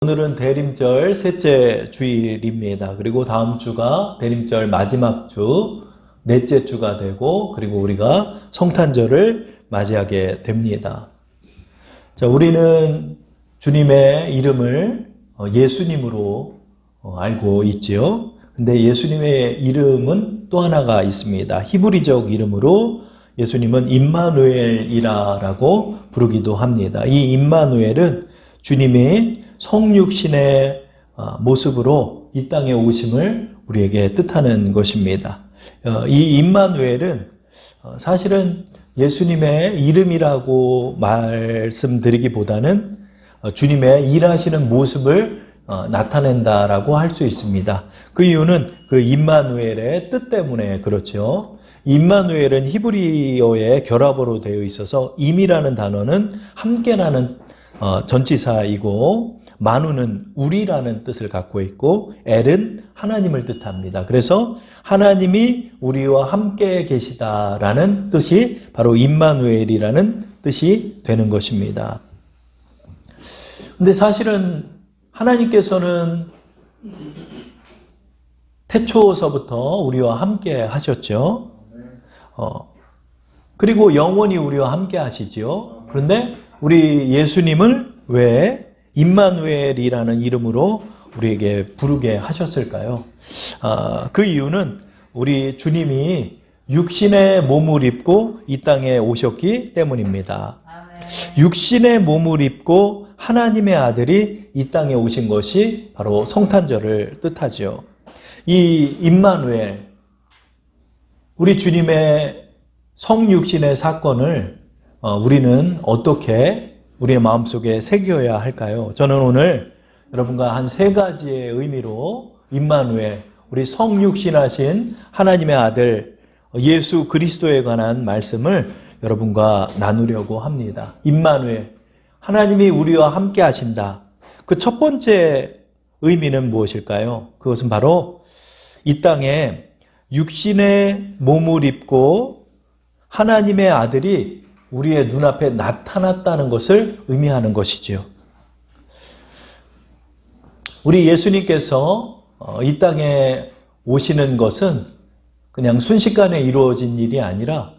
오늘은 대림절 셋째 주일입니다. 그리고 다음 주가 대림절 마지막 주, 넷째 주가 되고, 그리고 우리가 성탄절을 맞이하게 됩니다. 자, 우리는 주님의 이름을 예수님으로 알고 있지요. 근데 예수님의 이름은 또 하나가 있습니다. 히브리적 이름으로 예수님은 임마누엘이라고 부르기도 합니다. 이 임마누엘은 주님이 성육신의 모습으로 이 땅에 오심을 우리에게 뜻하는 것입니다. 이 임마누엘은 사실은 예수님의 이름이라고 말씀드리기보다는 주님의 일하시는 모습을 나타낸다라고 할 수 있습니다. 그 이유는 그 임마누엘의 뜻 때문에 그렇죠. 임마누엘은 히브리어의 결합어로 되어 있어서 임이라는 단어는 함께라는 전치사이고, 마누는 우리라는 뜻을 갖고 있고, 엘은 하나님을 뜻합니다. 그래서 하나님이 우리와 함께 계시다라는 뜻이 바로 임마누엘이라는 뜻이 되는 것입니다. 근데 사실은 하나님께서는 태초서부터 우리와 함께 하셨죠. 그리고 영원히 우리와 함께 하시죠. 그런데 우리 예수님을 왜 임마누엘이라는 이름으로 우리에게 부르게 하셨을까요? 그 이유는 우리 주님이 육신의 몸을 입고 이 땅에 오셨기 때문입니다. 육신의 몸을 입고 하나님의 아들이 이 땅에 오신 것이 바로 성탄절을 뜻하죠. 이 임마누엘, 우리 주님의 성육신의 사건을 우리는 어떻게 우리의 마음속에 새겨야 할까요? 저는 오늘 여러분과 한 세 가지의 의미로 임마누엘, 우리 성육신하신 하나님의 아들 예수 그리스도에 관한 말씀을 여러분과 나누려고 합니다. 임마누엘, 하나님이 우리와 함께 하신다. 그 첫 번째 의미는 무엇일까요? 그것은 바로 이 땅에 육신의 몸을 입고 하나님의 아들이 우리의 눈앞에 나타났다는 것을 의미하는 것이지요. 우리 예수님께서 이 땅에 오시는 것은 그냥 순식간에 이루어진 일이 아니라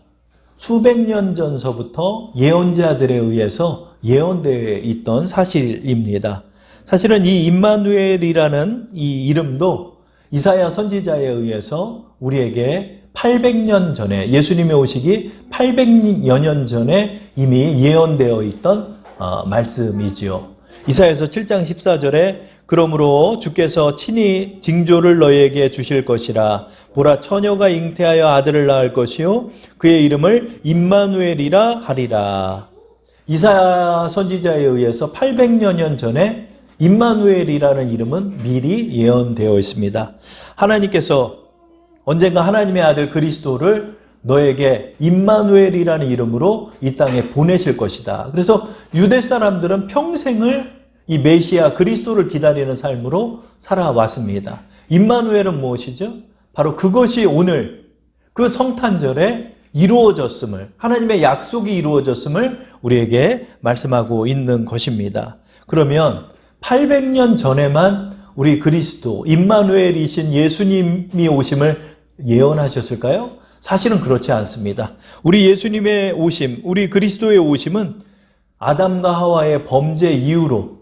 수백 년 전서부터 예언자들에 의해서 예언되어 있던 사실입니다. 사실은 이 임마누엘이라는 이 이름도 이사야 선지자에 의해서 우리에게 800년 전에, 예수님이 오시기 800여 년 전에 이미 예언되어 있던 말씀이지요. 이사야서 7장 14절에 그러므로 주께서 친히 징조를 너희에게 주실 것이라. 보라, 처녀가 잉태하여 아들을 낳을 것이요 그의 이름을 임마누엘이라 하리라. 이사야 선지자에 의해서 800여 년 전에 임마누엘이라는 이름은 미리 예언되어 있습니다. 하나님께서 언젠가 하나님의 아들 그리스도를 너에게 임마누엘이라는 이름으로 이 땅에 보내실 것이다. 그래서 유대 사람들은 평생을 이 메시아 그리스도를 기다리는 삶으로 살아왔습니다. 임마누엘은 무엇이죠? 바로 그것이 오늘 그 성탄절에 이루어졌음을, 하나님의 약속이 이루어졌음을 우리에게 말씀하고 있는 것입니다. 그러면 800년 전에만 우리 그리스도, 임마누엘이신 예수님이 오심을 예언하셨을까요? 사실은 그렇지 않습니다. 우리 예수님의 오심, 우리 그리스도의 오심은 아담과 하와의 범죄 이후로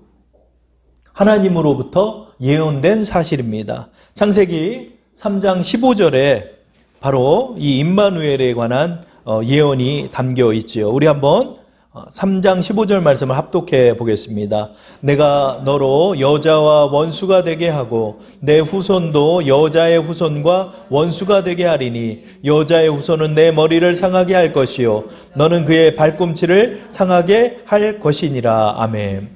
하나님으로부터 예언된 사실입니다. 창세기 3장 15절에 바로 이 임마누엘에 관한 예언이 담겨 있지요. 우리 한번 3장 15절 말씀을 합독해 보겠습니다. 내가 너로 여자와 원수가 되게 하고 내 후손도 여자의 후손과 원수가 되게 하리니 여자의 후손은 내 머리를 상하게 할 것이요 너는 그의 발꿈치를 상하게 할 것이니라. 아멘.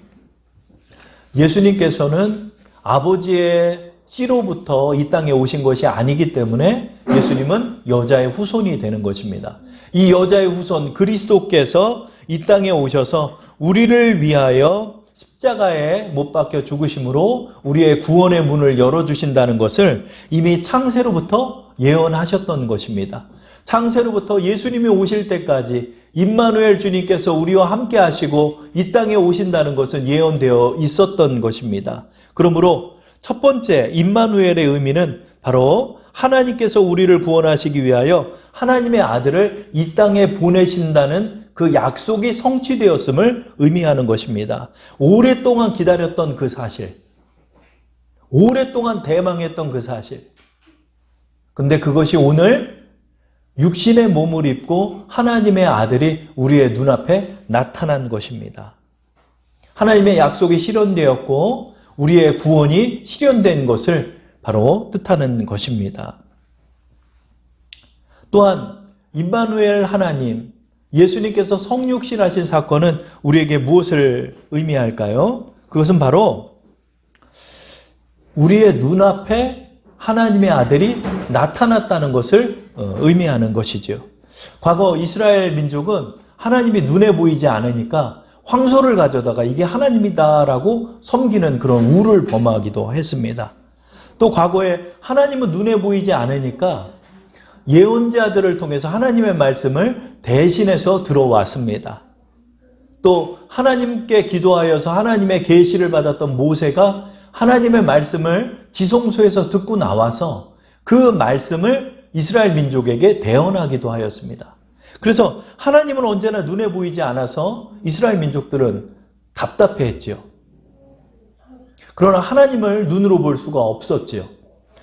예수님께서는 아버지의 씨로부터 이 땅에 오신 것이 아니기 때문에 예수님은 여자의 후손이 되는 것입니다. 이 여자의 후손 그리스도께서 이 땅에 오셔서 우리를 위하여 십자가에 못 박혀 죽으심으로 우리의 구원의 문을 열어주신다는 것을 이미 창세로부터 예언하셨던 것입니다. 창세로부터 예수님이 오실 때까지 임마누엘 주님께서 우리와 함께 하시고 이 땅에 오신다는 것은 예언되어 있었던 것입니다. 그러므로 첫 번째 임마누엘의 의미는 바로 하나님께서 우리를 구원하시기 위하여 하나님의 아들을 이 땅에 보내신다는 그 약속이 성취되었음을 의미하는 것입니다. 오랫동안 기다렸던 그 사실, 오랫동안 대망했던 그 사실. 근데 그것이 오늘 육신의 몸을 입고 하나님의 아들이 우리의 눈앞에 나타난 것입니다. 하나님의 약속이 실현되었고 우리의 구원이 실현된 것을 바로 뜻하는 것입니다. 또한 임마누엘 하나님, 예수님께서 성육신하신 사건은 우리에게 무엇을 의미할까요? 그것은 바로 우리의 눈앞에 하나님의 아들이 나타났다는 것을 의미하는 것이죠. 과거 이스라엘 민족은 하나님이 눈에 보이지 않으니까 황소를 가져다가 이게 하나님이다라고 섬기는 그런 우를 범하기도 했습니다. 또 과거에 하나님은 눈에 보이지 않으니까 예언자들을 통해서 하나님의 말씀을 대신해서 들어왔습니다. 또 하나님께 기도하여서 하나님의 계시를 받았던 모세가 하나님의 말씀을 지성소에서 듣고 나와서 그 말씀을 이스라엘 민족에게 대언하기도 하였습니다. 그래서 하나님은 언제나 눈에 보이지 않아서 이스라엘 민족들은 답답해했죠. 그러나 하나님을 눈으로 볼 수가 없었지요.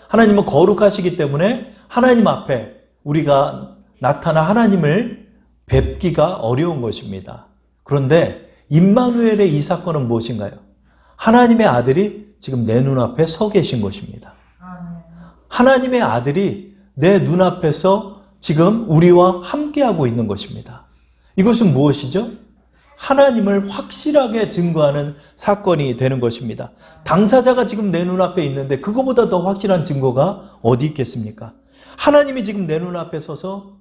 하나님은 거룩하시기 때문에 하나님 앞에 우리가 나타나 하나님을 뵙기가 어려운 것입니다. 그런데 임마누엘의 이 사건은 무엇인가요? 하나님의 아들이 지금 내 눈앞에 서 계신 것입니다. 하나님의 아들이 내 눈앞에서 지금 우리와 함께하고 있는 것입니다. 이것은 무엇이죠? 하나님을 확실하게 증거하는 사건이 되는 것입니다. 당사자가 지금 내 눈앞에 있는데 그거보다 더 확실한 증거가 어디 있겠습니까? 하나님이 지금 내 눈앞에 서서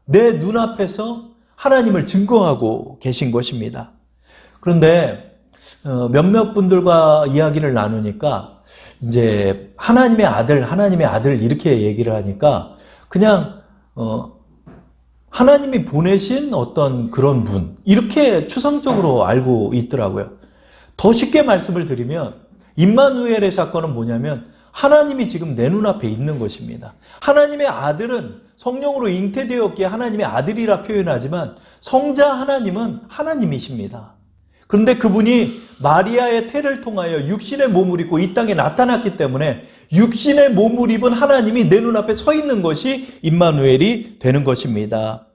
내 눈앞에서 하나님을 증거하고 계신 것입니다. 그런데 몇몇 분들과 이야기를 나누니까 이제 하나님의 아들 이렇게 얘기를 하니까 그냥 하나님이 보내신 어떤 그런 분 이렇게 추상적으로 알고 있더라고요. 더 쉽게 말씀을 드리면 임마누엘의 사건은 뭐냐면 하나님이 지금 내 눈앞에 있는 것입니다. 하나님의 아들은 성령으로 잉태되었기에 하나님의 아들이라 표현하지만 성자 하나님은 하나님이십니다. 그런데 그분이 마리아의 태를 통하여 육신의 몸을 입고 이 땅에 나타났기 때문에 육신의 몸을 입은 하나님이 내 눈앞에 서 있는 것이 임마누엘이 되는 것입니다.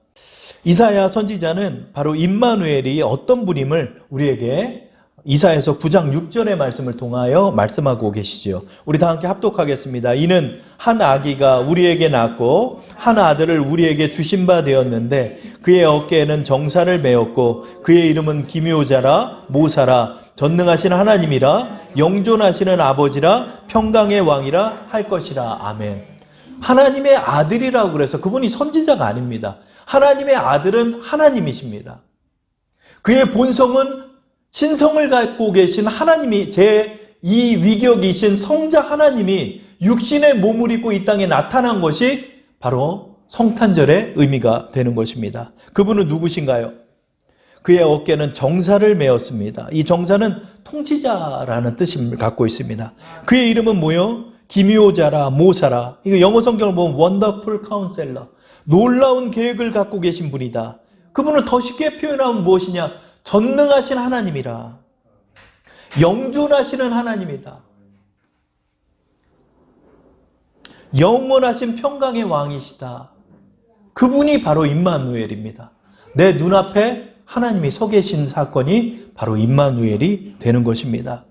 이사야 선지자는 바로 임마누엘이 어떤 분임을 우리에게 이사야서 9장 6절의 말씀을 통하여 말씀하고 계시죠. 우리 다 함께 합독하겠습니다. 이는 한 아기가 우리에게 낳고 한 아들을 우리에게 주신 바 되었는데 그의 어깨에는 정사를 메었고 그의 이름은 기묘자라 모사라 전능하신 하나님이라 영존하시는 아버지라 평강의 왕이라 할 것이라. 아멘. 하나님의 아들이라고 그래서 그분이 선지자가 아닙니다. 하나님의 아들은 하나님이십니다. 그의 본성은 신성을 갖고 계신 하나님이 제2위격이신 성자 하나님이 육신의 몸을 입고 이 땅에 나타난 것이 바로 성탄절의 의미가 되는 것입니다. 그분은 누구신가요? 그의 어깨는 정사를 메었습니다. 이 정사는 통치자라는 뜻을 갖고 있습니다. 그의 이름은 뭐요? 기묘자라 모사라. 이거 영어 성경을 보면 원더풀 카운셀러. 놀라운 계획을 갖고 계신 분이다. 그분을 더 쉽게 표현하면 무엇이냐? 전능하신 하나님이라. 영존하시는 하나님이다. 영원하신 평강의 왕이시다. 그분이 바로 임마누엘입니다. 내 눈앞에 하나님이 서 계신 사건이 바로 임마누엘이 되는 것입니다.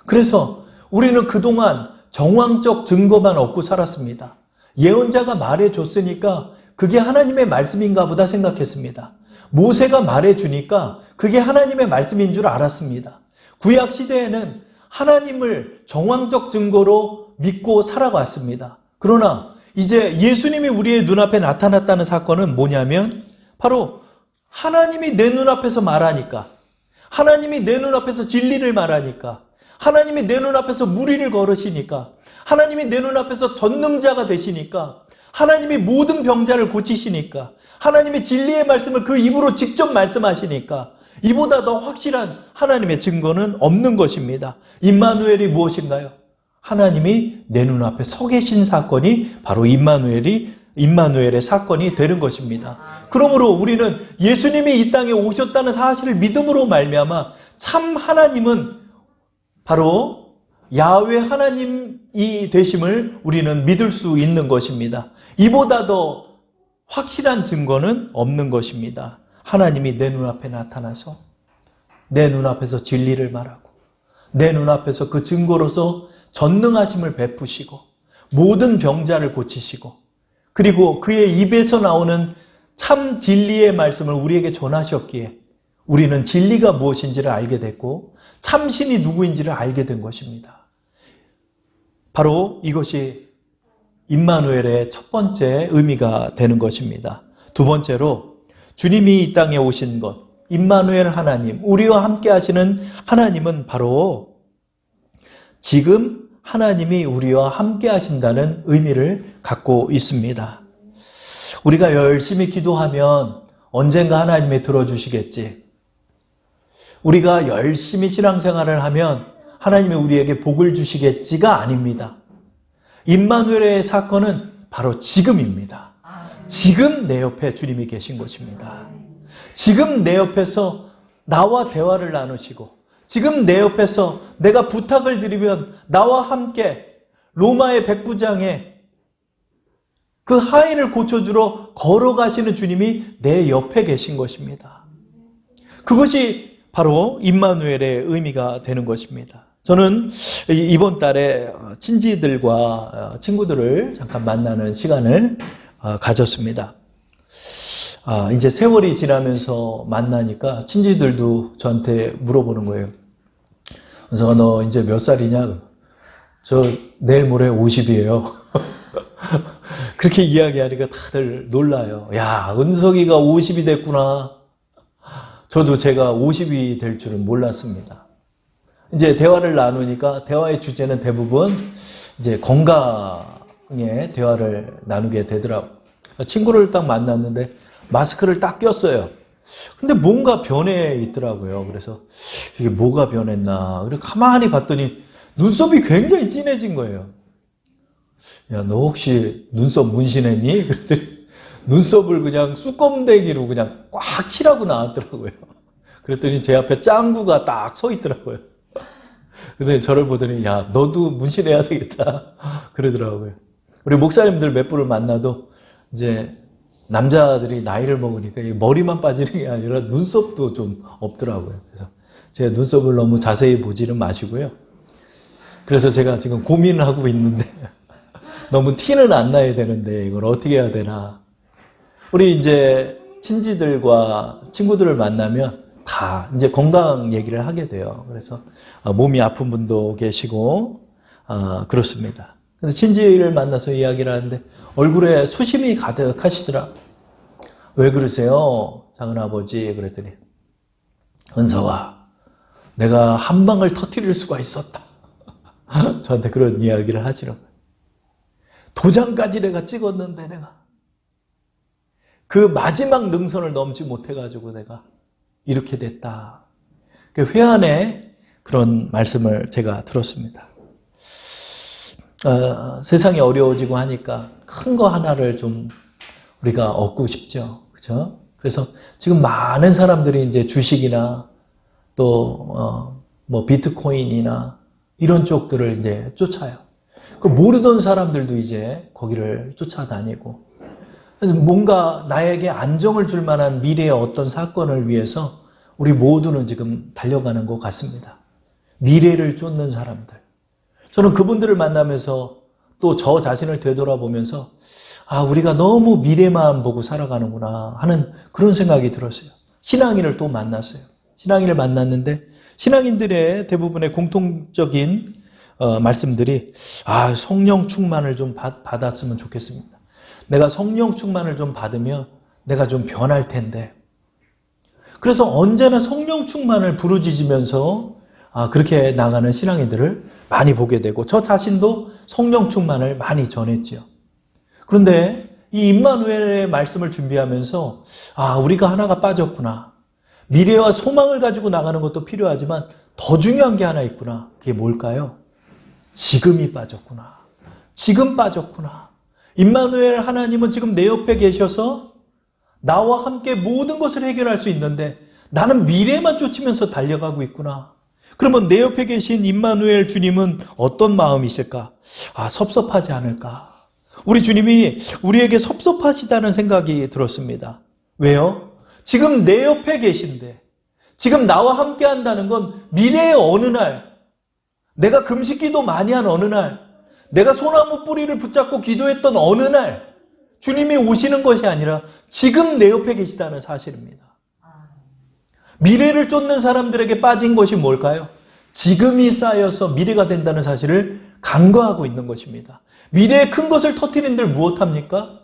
그래서 우리는 그동안 정황적 증거만 얻고 살았습니다. 예언자가 말해줬으니까 그게 하나님의 말씀인가 보다 생각했습니다. 모세가 말해주니까 그게 하나님의 말씀인 줄 알았습니다. 구약 시대에는 하나님을 정황적 증거로 믿고 살아왔습니다. 그러나 이제 예수님이 우리의 눈앞에 나타났다는 사건은 뭐냐면 바로 하나님이 내 눈앞에서 말하니까, 하나님이 내 눈앞에서 진리를 말하니까, 하나님이 내 눈앞에서 무리를 걸으시니까, 하나님이 내 눈앞에서 전능자가 되시니까, 하나님이 모든 병자를 고치시니까, 하나님의 진리의 말씀을 그 입으로 직접 말씀하시니까 이보다 더 확실한 하나님의 증거는 없는 것입니다. 임마누엘이 무엇인가요? 하나님이 내 눈앞에 서 계신 사건이 바로 임마누엘의 사건이 되는 것입니다. 그러므로 우리는 예수님이 이 땅에 오셨다는 사실을 믿음으로 말미암아 참 하나님은 바로 야훼 하나님이 되심을 우리는 믿을 수 있는 것입니다. 이보다 더 확실한 증거는 없는 것입니다. 하나님이 내 눈앞에 나타나서 내 눈앞에서 진리를 말하고 내 눈앞에서 그 증거로서 전능하심을 베푸시고 모든 병자를 고치시고 그리고 그의 입에서 나오는 참 진리의 말씀을 우리에게 전하셨기에 우리는 진리가 무엇인지를 알게 됐고 참신이 누구인지를 알게 된 것입니다. 바로 이것이 임마누엘의 첫 번째 의미가 되는 것입니다. 두 번째로 주님이 이 땅에 오신 것, 임마누엘 하나님, 우리와 함께 하시는 하나님은 바로 지금 하나님이 우리와 함께 하신다는 의미를 갖고 있습니다. 우리가 열심히 기도하면 언젠가 하나님이 들어주시겠지. 우리가 열심히 신앙생활을 하면 하나님이 우리에게 복을 주시겠지가 아닙니다. 임마누엘의 사건은 바로 지금입니다. 지금 내 옆에 주님이 계신 것입니다. 지금 내 옆에서 나와 대화를 나누시고 지금 내 옆에서 내가 부탁을 드리면 나와 함께 로마의 백부장에 그 하인을 고쳐주러 걸어가시는 주님이 내 옆에 계신 것입니다. 그것이 바로 임마누엘의 의미가 되는 것입니다. 저는 이번 달에 친지들과 친구들을 잠깐 만나는 시간을 가졌습니다. 이제 세월이 지나면서 만나니까 친지들도 저한테 물어보는 거예요. 은석아, 너 이제 몇 살이냐? 저 내일 모레 50이에요. 그렇게 이야기하니까 다들 놀라요. 야, 은석이가 50이 됐구나. 저도 제가 50이 될 줄은 몰랐습니다. 이제 대화를 나누니까 대화의 주제는 대부분 이제 건강에 대화를 나누게 되더라고요. 친구를 딱 만났는데 마스크를 딱 꼈어요. 근데 뭔가 변해 있더라고요. 그래서 이게 뭐가 변했나. 그리고 가만히 봤더니 눈썹이 굉장히 진해진 거예요. 야, 너 혹시 눈썹 문신했니? 그랬더니 눈썹을 그냥 쑥검대기로 그냥 꽉 칠하고 나왔더라고요. 그랬더니 제 앞에 짱구가 딱 서 있더라고요. 근데 저를 보더니 야, 너도 문신해야 되겠다. 그러더라고요. 우리 목사님들 몇 분을 만나도 이제 남자들이 나이를 먹으니까 머리만 빠지는 게 아니라 눈썹도 좀 없더라고요. 그래서 제가 눈썹을 너무 자세히 보지는 마시고요. 그래서 제가 지금 고민을 하고 있는데 너무 티는 안 나야 되는데 이걸 어떻게 해야 되나. 우리 이제 친지들과 친구들을 만나면 다 이제 건강 얘기를 하게 돼요. 그래서 몸이 아픈 분도 계시고 그렇습니다. 근데 친지를 만나서 이야기를 하는데 얼굴에 수심이 가득하시더라. 왜 그러세요? 작은아버지. 그랬더니 은서아, 내가 한 방을 터뜨릴 수가 있었다. 저한테 그런 이야기를 하시더라고요. 도장까지 내가 찍었는데 내가 그 마지막 능선을 넘지 못해가지고 내가 이렇게 됐다. 그 회한의 그런 말씀을 제가 들었습니다. 세상이 어려워지고 하니까 큰 거 하나를 좀 우리가 얻고 싶죠. 그렇죠? 그래서 지금 많은 사람들이 이제 주식이나 또 뭐 비트코인이나 이런 쪽들을 이제 쫓아요. 그 모르던 사람들도 이제 거기를 쫓아다니고 뭔가 나에게 안정을 줄 만한 미래의 어떤 사건을 위해서 우리 모두는 지금 달려가는 것 같습니다. 미래를 쫓는 사람들. 저는 그분들을 만나면서 또 저 자신을 되돌아보면서 우리가 너무 미래만 보고 살아가는구나 하는 그런 생각이 들었어요. 신앙인을 또 만났어요. 신앙인을 만났는데 신앙인들의 대부분의 공통적인 말씀들이 성령 충만을 좀 받았으면 좋겠습니다. 내가 성령 충만을 좀 받으면 내가 좀 변할 텐데. 그래서 언제나 성령 충만을 부르짖으면서 그렇게 나가는 신앙인들을 많이 보게 되고 저 자신도 성령 충만을 많이 전했지요. 그런데 이 임마누엘의 말씀을 준비하면서 우리가 하나가 빠졌구나. 미래와 소망을 가지고 나가는 것도 필요하지만 더 중요한 게 하나 있구나. 그게 뭘까요? 지금이 빠졌구나. 지금 빠졌구나. 임마누엘 하나님은 지금 내 옆에 계셔서 나와 함께 모든 것을 해결할 수 있는데 나는 미래만 쫓으면서 달려가고 있구나. 그러면 내 옆에 계신 임마누엘 주님은 어떤 마음이실까? 섭섭하지 않을까? 우리 주님이 우리에게 섭섭하시다는 생각이 들었습니다. 왜요? 지금 내 옆에 계신데, 지금 나와 함께 한다는 건 미래의 어느 날, 내가 금식기도 많이 한 어느 날, 내가 소나무 뿌리를 붙잡고 기도했던 어느 날, 주님이 오시는 것이 아니라 지금 내 옆에 계시다는 사실입니다. 미래를 쫓는 사람들에게 빠진 것이 뭘까요? 지금이 쌓여서 미래가 된다는 사실을 간과하고 있는 것입니다. 미래의 큰 것을 터뜨린들 무엇합니까?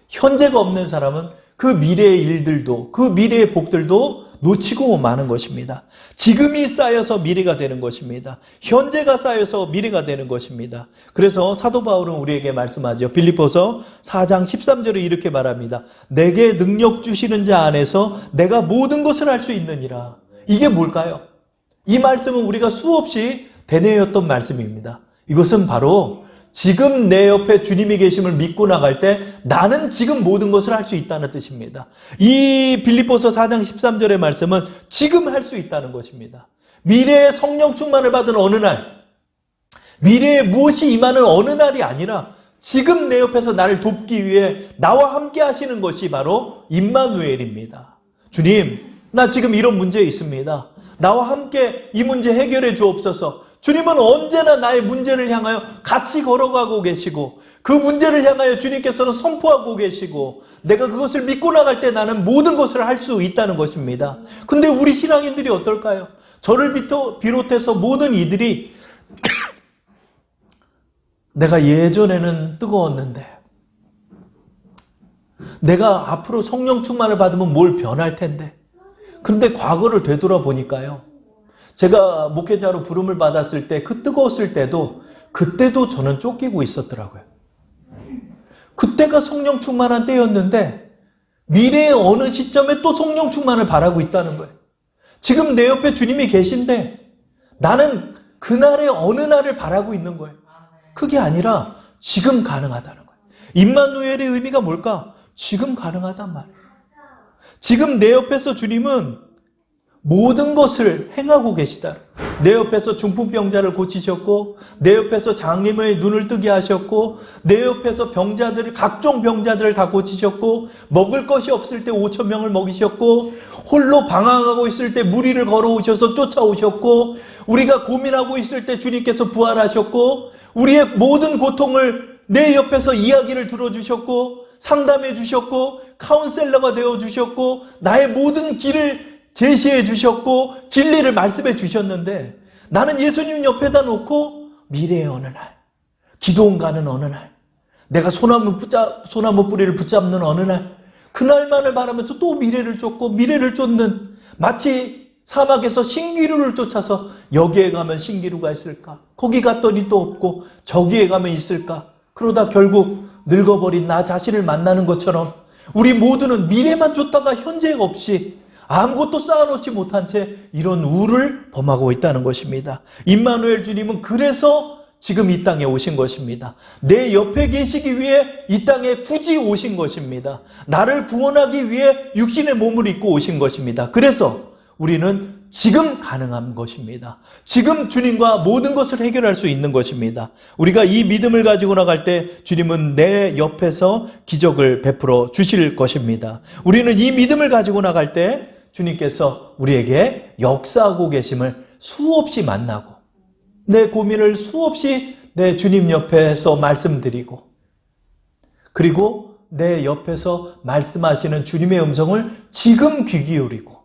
현재가 없는 사람은 그 미래의 일들도, 그 미래의 복들도 놓치고 마는 것입니다. 지금이 쌓여서 미래가 되는 것입니다. 현재가 쌓여서 미래가 되는 것입니다. 그래서 사도 바울은 우리에게 말씀하죠. 빌립보서 4장 13절에 이렇게 말합니다. 내게 능력 주시는 자 안에서 내가 모든 것을 할 수 있느니라. 이게 뭘까요? 이 말씀은 우리가 수없이 되뇌었던 말씀입니다. 이것은 바로 지금 내 옆에 주님이 계심을 믿고 나갈 때 나는 지금 모든 것을 할 수 있다는 뜻입니다. 이 빌립보서 4장 13절의 말씀은 지금 할 수 있다는 것입니다. 미래의 성령 충만을 받은 어느 날, 미래에 무엇이 임하는 어느 날이 아니라 지금 내 옆에서 나를 돕기 위해 나와 함께 하시는 것이 바로 임마누엘입니다. 주님, 나 지금 이런 문제 있습니다. 나와 함께 이 문제 해결해 주옵소서. 주님은 언제나 나의 문제를 향하여 같이 걸어가고 계시고 그 문제를 향하여 주님께서는 선포하고 계시고 내가 그것을 믿고 나갈 때 나는 모든 것을 할 수 있다는 것입니다. 근데 우리 신앙인들이 어떨까요? 저를 비롯해서 모든 이들이 내가 예전에는 뜨거웠는데 내가 앞으로 성령 충만을 받으면 뭘 변할 텐데 근데 과거를 되돌아보니까요. 제가 목회자로 부름을 받았을 때 그 뜨거웠을 때도 그때도 저는 쫓기고 있었더라고요. 그때가 성령 충만한 때였는데 미래의 어느 시점에 또 성령 충만을 바라고 있다는 거예요. 지금 내 옆에 주님이 계신데 나는 그날의 어느 날을 바라고 있는 거예요. 그게 아니라 지금 가능하다는 거예요. 임마누엘의 의미가 뭘까? 지금 가능하단 말이에요. 지금 내 옆에서 주님은 모든 것을 행하고 계시다. 내 옆에서 중풍병자를 고치셨고 내 옆에서 장님의 눈을 뜨게 하셨고 내 옆에서 병자들을 각종 병자들을 다 고치셨고 먹을 것이 없을 때 5,000명을 먹이셨고 홀로 방황하고 있을 때 무리를 걸어오셔서 쫓아오셨고 우리가 고민하고 있을 때 주님께서 부활하셨고 우리의 모든 고통을 내 옆에서 이야기를 들어주셨고 상담해 주셨고 카운셀러가 되어주셨고 나의 모든 길을 제시해 주셨고 진리를 말씀해 주셨는데 나는 예수님 옆에다 놓고 미래의 어느 날, 기도원 가는 어느 날, 내가 소나무 뿌리를 붙잡는 어느 날 그날만을 바라면서 또 미래를 쫓고 미래를 쫓는 마치 사막에서 신기루를 쫓아서 여기에 가면 신기루가 있을까? 거기 갔더니 또 없고 저기에 가면 있을까? 그러다 결국 늙어버린 나 자신을 만나는 것처럼 우리 모두는 미래만 쫓다가 현재 없이 아무것도 쌓아놓지 못한 채 이런 우를 범하고 있다는 것입니다. 임마누엘 주님은 그래서 지금 이 땅에 오신 것입니다. 내 옆에 계시기 위해 이 땅에 굳이 오신 것입니다. 나를 구원하기 위해 육신의 몸을 입고 오신 것입니다. 그래서 우리는 지금 가능한 것입니다. 지금 주님과 모든 것을 해결할 수 있는 것입니다. 우리가 이 믿음을 가지고 나갈 때 주님은 내 옆에서 기적을 베풀어 주실 것입니다. 우리는 이 믿음을 가지고 나갈 때 주님께서 우리에게 역사하고 계심을 수없이 만나고 내 고민을 수없이 내 주님 옆에서 말씀드리고 그리고 내 옆에서 말씀하시는 주님의 음성을 지금 귀 기울이고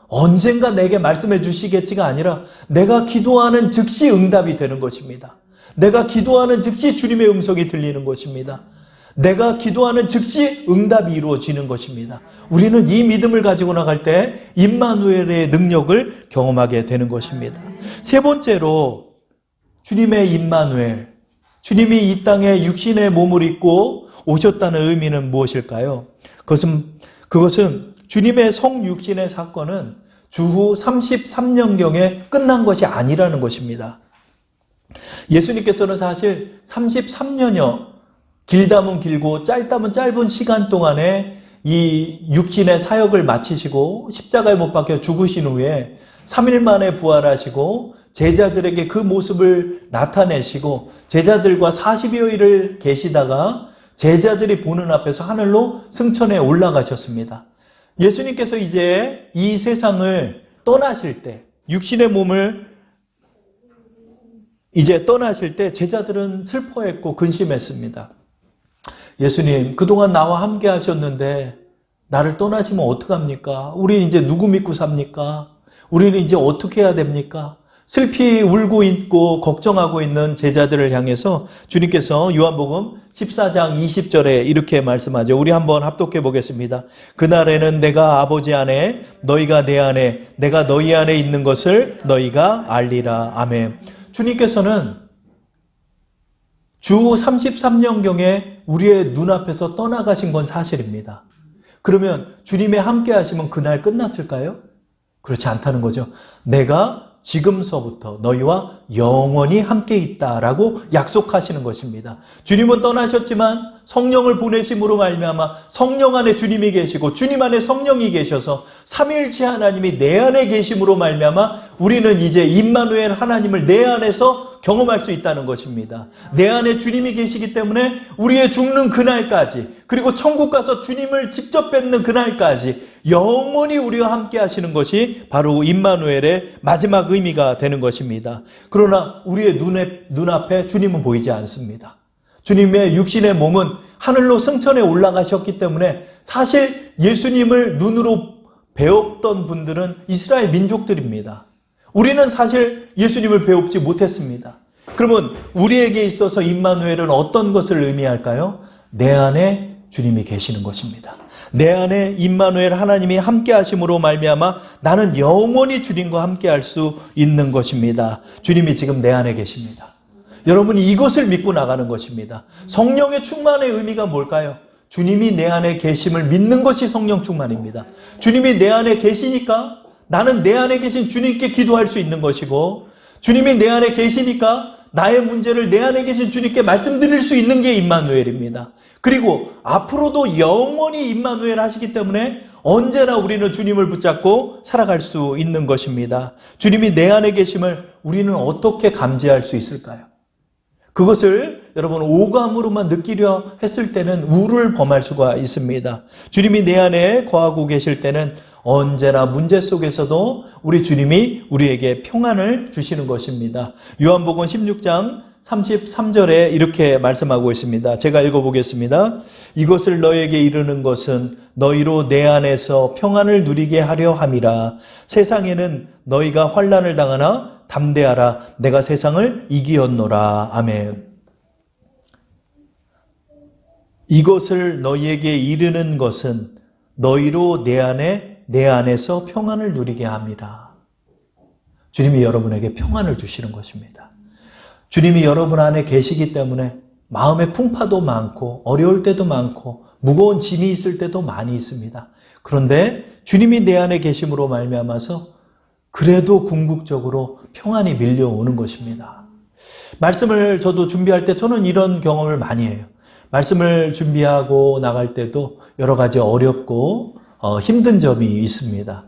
언젠가 내게 말씀해 주시겠지가 아니라 내가 기도하는 즉시 응답이 되는 것입니다. 내가 기도하는 즉시 주님의 음성이 들리는 것입니다. 내가 기도하는 즉시 응답이 이루어지는 것입니다. 우리는 이 믿음을 가지고 나갈 때 임마누엘의 능력을 경험하게 되는 것입니다. 세 번째로 주님의 임마누엘, 주님이 이 땅에 육신의 몸을 입고 오셨다는 의미는 무엇일까요? 그것은 주님의 성육신의 사건은 주후 33년경에 끝난 것이 아니라는 것입니다. 예수님께서는 사실 33년여 길다면 길고 짧다면 짧은 시간 동안에 이 육신의 사역을 마치시고 십자가에 못 박혀 죽으신 후에 3일 만에 부활하시고 제자들에게 그 모습을 나타내시고 제자들과 40여일을 계시다가 제자들이 보는 앞에서 하늘로 승천해 올라가셨습니다. 예수님께서 이제 이 세상을 떠나실 때, 육신의 몸을 이제 떠나실 때 제자들은 슬퍼했고 근심했습니다. 예수님, 그동안 나와 함께 하셨는데 나를 떠나시면 어떡합니까? 우리는 이제 누구 믿고 삽니까? 우리는 이제 어떻게 해야 됩니까? 슬피 울고 있고 걱정하고 있는 제자들을 향해서 주님께서 요한복음 14장 20절에 이렇게 말씀하죠. 우리 한번 합독해 보겠습니다. 그날에는 내가 아버지 안에 너희가 내 안에 내가 너희 안에 있는 것을 너희가 알리라. 아멘. 주님께서는 주 33년경에 우리의 눈앞에서 떠나가신 건 사실입니다. 그러면 주님의 함께 하시면 그날 끝났을까요? 그렇지 않다는 거죠. 내가 지금서부터 너희와 영원히 함께 있다라고 약속하시는 것입니다. 주님은 떠나셨지만 성령을 보내심으로 말미암아 성령 안에 주님이 계시고 주님 안에 성령이 계셔서 삼위일체 하나님이 내 안에 계심으로 말미암아 우리는 이제 임마누엘 하나님을 내 안에서 경험할 수 있다는 것입니다. 내 안에 주님이 계시기 때문에 우리의 죽는 그날까지, 그리고 천국 가서 주님을 직접 뵙는 그날까지 영원히 우리와 함께 하시는 것이 바로 임마누엘의 마지막 의미가 되는 것입니다. 그러나 우리의 눈앞에 주님은 보이지 않습니다. 주님의 육신의 몸은 하늘로 승천해 올라가셨기 때문에 사실 예수님을 눈으로 배웠던 분들은 이스라엘 민족들입니다. 우리는 사실 예수님을 배웁지 못했습니다. 그러면 우리에게 있어서 임마누엘은 어떤 것을 의미할까요? 내 안에 주님이 계시는 것입니다. 내 안에 임마누엘 하나님이 함께 하심으로 말미암아 나는 영원히 주님과 함께 할 수 있는 것입니다. 주님이 지금 내 안에 계십니다. 여러분이 이것을 믿고 나가는 것입니다. 성령의 충만의 의미가 뭘까요? 주님이 내 안에 계심을 믿는 것이 성령 충만입니다. 주님이 내 안에 계시니까 나는 내 안에 계신 주님께 기도할 수 있는 것이고, 주님이 내 안에 계시니까 나의 문제를 내 안에 계신 주님께 말씀드릴 수 있는 게 임마누엘입니다. 그리고 앞으로도 영원히 임마누엘 하시기 때문에 언제나 우리는 주님을 붙잡고 살아갈 수 있는 것입니다. 주님이 내 안에 계심을 우리는 어떻게 감지할 수 있을까요? 그것을 여러분 오감으로만 느끼려 했을 때는 우를 범할 수가 있습니다. 주님이 내 안에 거하고 계실 때는 언제나 문제 속에서도 우리 주님이 우리에게 평안을 주시는 것입니다. 요한복음 16장 33절에 이렇게 말씀하고 있습니다. 제가 읽어보겠습니다. 이것을 너에게 이르는 것은 너희로 내 안에서 평안을 누리게 하려 함이라. 세상에는 너희가 환난을 당하나 담대하라. 내가 세상을 이기었노라. 아멘. 이것을 너희에게 이르는 것은 너희로 내 안에서 평안을 누리게 합니다. 주님이 여러분에게 평안을 주시는 것입니다. 주님이 여러분 안에 계시기 때문에 마음의 풍파도 많고 어려울 때도 많고 무거운 짐이 있을 때도 많이 있습니다. 그런데 주님이 내 안에 계심으로 말미암아서 그래도 궁극적으로 평안이 밀려오는 것입니다. 말씀을 저도 준비할 때 저는 이런 경험을 많이 해요. 말씀을 준비하고 나갈 때도 여러 가지 어렵고 힘든 점이 있습니다.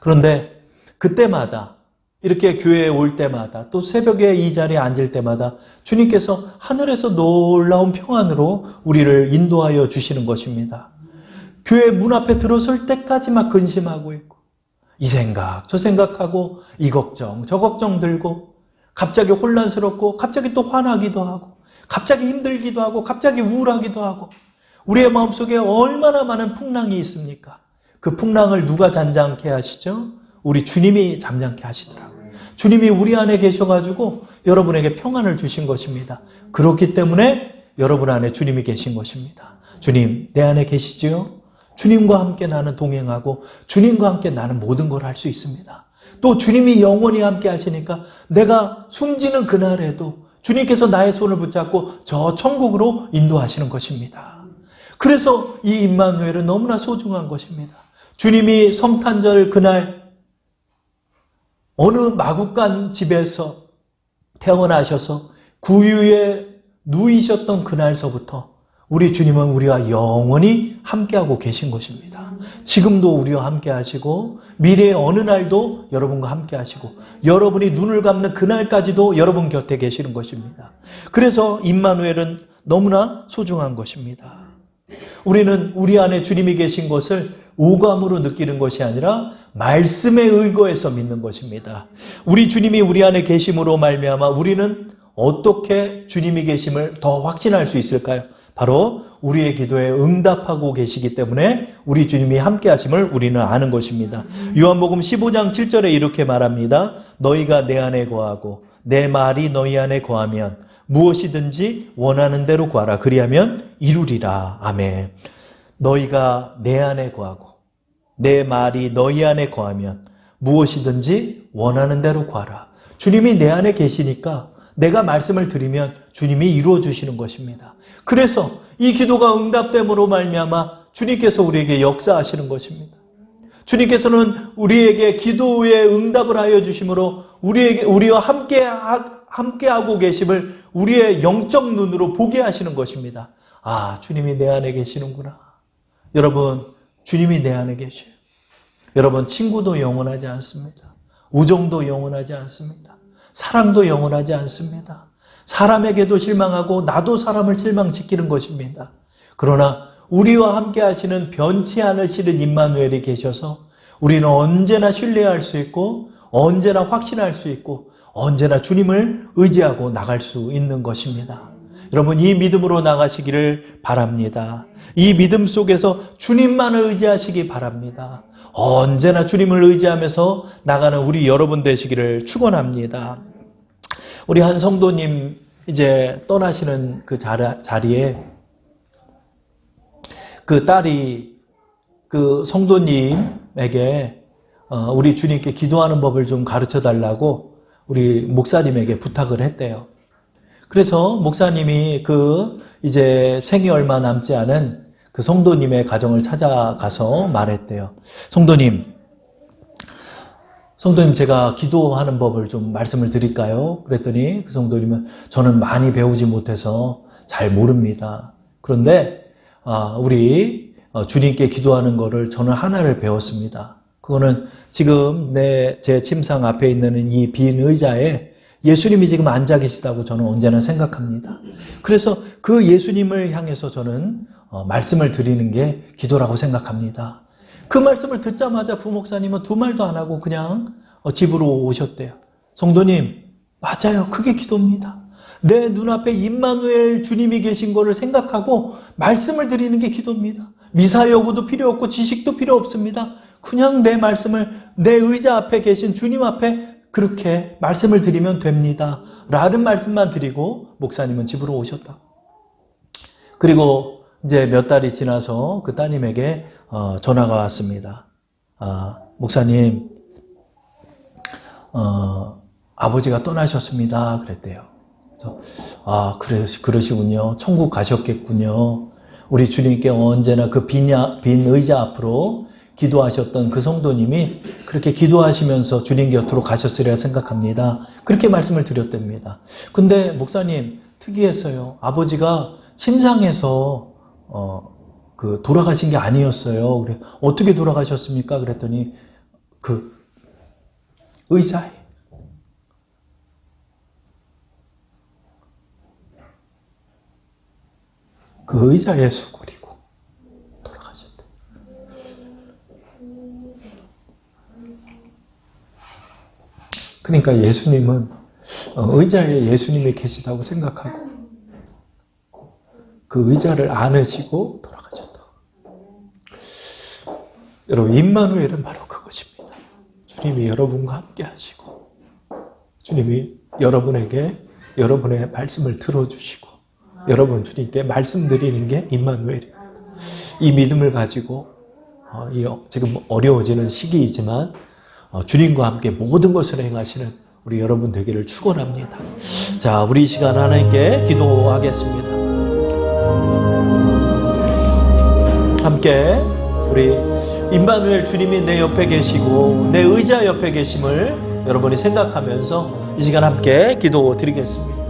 그런데 그때마다 이렇게 교회에 올 때마다 또 새벽에 이 자리에 앉을 때마다 주님께서 하늘에서 놀라운 평안으로 우리를 인도하여 주시는 것입니다. 교회 문 앞에 들어설 때까지 막 근심하고 있고 이 생각 저 생각하고 이 걱정 저 걱정 들고 갑자기 혼란스럽고 갑자기 또 화나기도 하고 갑자기 힘들기도 하고 갑자기 우울하기도 하고 우리의 마음속에 얼마나 많은 풍랑이 있습니까? 그 풍랑을 누가 잠잠케 하시죠? 우리 주님이 잠잠케 하시더라고요. 주님이 우리 안에 계셔가지고 여러분에게 평안을 주신 것입니다. 그렇기 때문에 여러분 안에 주님이 계신 것입니다. 주님 내 안에 계시지요? 주님과 함께 나는 동행하고 주님과 함께 나는 모든 걸 할 수 있습니다. 또 주님이 영원히 함께 하시니까 내가 숨지는 그날에도 주님께서 나의 손을 붙잡고 저 천국으로 인도하시는 것입니다. 그래서 이 임마누엘은 너무나 소중한 것입니다. 주님이 성탄절 그날 어느 마구간 집에서 태어나셔서 구유에 누이셨던 그날서부터 우리 주님은 우리와 영원히 함께하고 계신 것입니다. 지금도 우리와 함께 하시고 미래의 어느 날도 여러분과 함께 하시고 여러분이 눈을 감는 그날까지도 여러분 곁에 계시는 것입니다. 그래서 임마누엘은 너무나 소중한 것입니다. 우리는 우리 안에 주님이 계신 것을 오감으로 느끼는 것이 아니라 말씀에 의거해서 믿는 것입니다. 우리 주님이 우리 안에 계심으로 말미암아 우리는 어떻게 주님이 계심을 더 확신할 수 있을까요? 바로 우리의 기도에 응답하고 계시기 때문에 우리 주님이 함께 하심을 우리는 아는 것입니다. 요한복음 15장 7절에 이렇게 말합니다. 너희가 내 안에 거하고 내 말이 너희 안에 거하면 무엇이든지 원하는 대로 구하라. 그리하면 이루리라. 아멘. 너희가 내 안에 거하고 내 말이 너희 안에 거하면 무엇이든지 원하는 대로 구하라. 주님이 내 안에 계시니까 내가 말씀을 드리면 주님이 이루어 주시는 것입니다. 그래서 이 기도가 응답됨으로 말미암아 주님께서 우리에게 역사하시는 것입니다. 주님께서는 우리에게 기도에 응답을 하여 주심으로 우리와 함께하고 계심을 우리의 영적 눈으로 보게 하시는 것입니다. 아, 주님이 내 안에 계시는구나. 여러분, 주님이 내 안에 계셔요. 여러분, 친구도 영원하지 않습니다. 우정도 영원하지 않습니다. 사랑도 영원하지 않습니다. 사람에게도 실망하고 나도 사람을 실망시키는 것입니다. 그러나 우리와 함께 하시는 변치 않으시는 임마누엘이 계셔서 우리는 언제나 신뢰할 수 있고 언제나 확신할 수 있고 언제나 주님을 의지하고 나갈 수 있는 것입니다. 여러분, 이 믿음으로 나가시기를 바랍니다. 이 믿음 속에서 주님만을 의지하시기 바랍니다. 언제나 주님을 의지하면서 나가는 우리 여러분 되시기를 축원합니다. 우리 한 성도님 이제 떠나시는 그 자리에 그 딸이 그 성도님에게 우리 주님께 기도하는 법을 좀 가르쳐 달라고 우리 목사님에게 부탁을 했대요. 그래서 목사님이 그 이제 생이 얼마 남지 않은 그 성도님의 가정을 찾아가서 말했대요. 성도님 제가 기도하는 법을 좀 말씀을 드릴까요? 그랬더니 그 성도님은 저는 많이 배우지 못해서 잘 모릅니다. 그런데 우리 주님께 기도하는 거를 저는 하나를 배웠습니다. 그거는 지금 제 침상 앞에 있는 이 빈 의자에 예수님이 지금 앉아 계시다고 저는 언제나 생각합니다. 그래서 그 예수님을 향해서 저는 말씀을 드리는 게 기도라고 생각합니다. 그 말씀을 듣자마자 부목사님은 두 말도 안 하고 그냥 집으로 오셨대요. 성도님, 맞아요. 그게 기도입니다. 내 눈앞에 임마누엘 주님이 계신 거를 생각하고 말씀을 드리는 게 기도입니다. 미사여구도 필요 없고 지식도 필요 없습니다. 그냥 내 말씀을 내 의자 앞에 계신 주님 앞에 그렇게 말씀을 드리면 됩니다. 라는 말씀만 드리고 목사님은 집으로 오셨다. 그리고 이제 몇 달이 지나서 그 따님에게 전화가 왔습니다. 목사님, 아버지가 떠나셨습니다. 그랬대요. 그래서 그러시군요. 천국 가셨겠군요. 우리 주님께 언제나 그 빈 의자 앞으로 기도하셨던 그 성도님이 그렇게 기도하시면서 주님 곁으로 가셨으리라 생각합니다. 그렇게 말씀을 드렸답니다. 근데 목사님 특이했어요. 아버지가 침상에서 돌아가신 게 아니었어요. 그래, 어떻게 돌아가셨습니까? 그랬더니 그 의자에 수그리고 돌아가셨대. 그러니까 예수님은 의자에 예수님이 계시다고 생각하고 그 의자를 안으시고 돌아가셨다. 여러분, 임마누엘은 바로 그것입니다. 주님이 여러분과 함께 하시고 주님이 여러분에게 여러분의 말씀을 들어주시고 여러분 주님께 말씀드리는 게 임마누엘입니다. 이 믿음을 가지고 지금 어려워지는 시기이지만 주님과 함께 모든 것을 행하시는 우리 여러분 되기를 축원합니다. 자, 우리 이 시간 하나님께 기도하겠습니다. 함께 우리 임마누엘 주님이 내 옆에 계시고 내 의자 옆에 계심을 여러분이 생각하면서 이 시간 함께 기도 드리겠습니다.